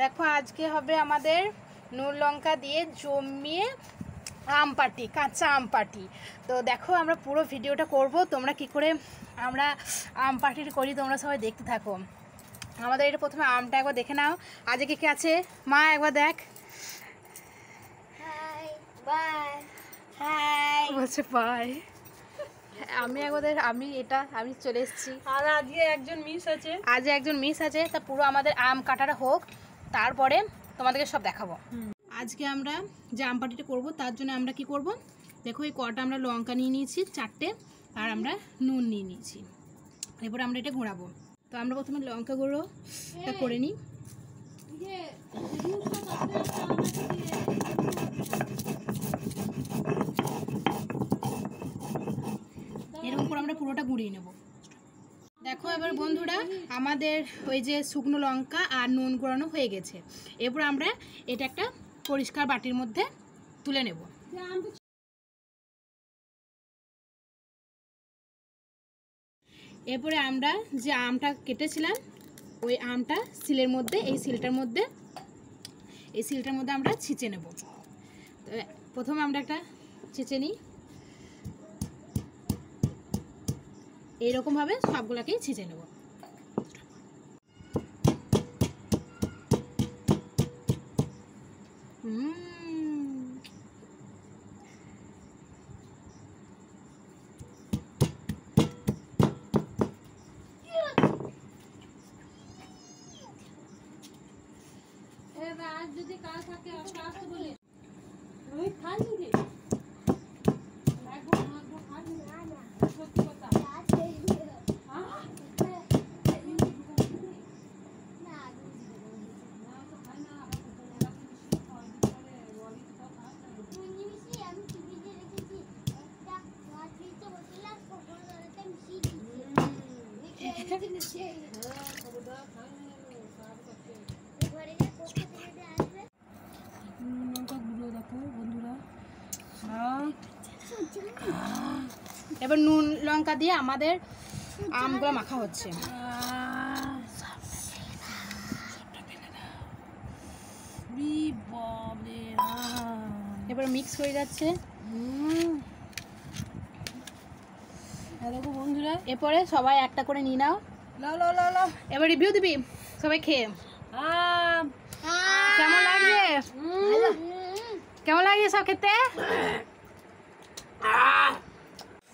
দেখো আজকে হবে আমাদের নুন লঙ্কা দিয়ে জমিয়ে আম পাটি, কাঁচা আম পাটি। তো দেখো আমরা পুরো ভিডিওটা করব, তোমরা কি করে আমরা আম পাটিটা করি তোমরা সবাই দেখতে থাকো। আমাদের এটা প্রথমে আমটা একবার দেখে নাও, আজকে কে আছে মা একবার দেখ। হাই বাই হাই বলছে বাই। আমি চলে এসেছি, আর আজকে একজন মিস আছে। তা পুরো আমাদের আম কাটাটা হোক, তারপরে তোমাদেরকে সব দেখাবো। আজকে আমরা যে আম পাটিটা করবো তার জন্য আমরা কি করব, দেখো এই কটা আমরা লঙ্কা নিয়ে নিয়েছি 4টে, আর আমরা নুন নিয়ে নিয়েছি। এরপরে আমরা এটা ঘোরাবো। তো আমরা প্রথমে লঙ্কা গুঁড়োটা করে নিই। এরকম করে আমরা পুরোটা গুঁড়িয়ে নেব। দেখো এবার বন্ধুরা আমাদের ওই যে শুকনো লঙ্কা আর নুন গুঁড়ানো হয়ে গেছে। এরপর আমরা এটা একটা পরিষ্কার বাটির মধ্যে তুলে নেব। এরপরে আমরা যে আমটা কেটেছিলাম ওই আমটা সিলের মধ্যে, এই সিলটার মধ্যে আমরা ছিঁচে নেব। তো প্রথমে আমরা একটা ছেঁচে নিই, এইরকমভাবে সবগুলোকেই ছেঁচে নেব। যদি কাজ থাকে আসতে বলি এবার নুন লঙ্কা দিয়ে আমাদের আমগুলো মাখা হচ্ছে। এবার মিক্স হয়ে যাচ্ছে বন্ধুরা। এরপরে সবাই একটা করে নিয়ে নাও। এবার রিভিউ দিবি সবাই খেয়ে। কেমন লাগছে? কেমন লাগছে সব খেতে?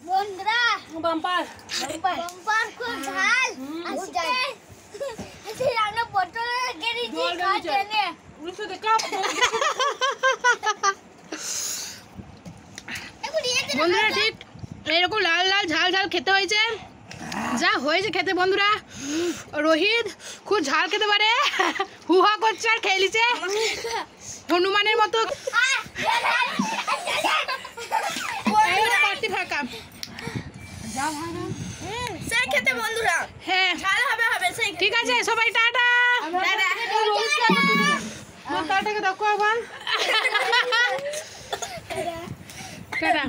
বন্ধুরা বাম্পার খুব ঝাল আজকে আমরা বোতলে গেড়েছি খাওয়াতে। বন্ধুরা ঠিক এরকম লাল লাল ঝাল ঝাল খেতে হয়েছে, যা হয়েছে খেতে বন্ধুরা। রোহিত খুব ঝাল খেতে পারে, হুহা করছে আর খেয়ে নিচ্ছে হনুমানের মতো। ফাঁকা সেই খেতে বন্ধুরা, হ্যাঁ ঝাল হবে সেই। ঠিক আছে সবাই টাটা। টাটাকে দেখো আবার টাটা।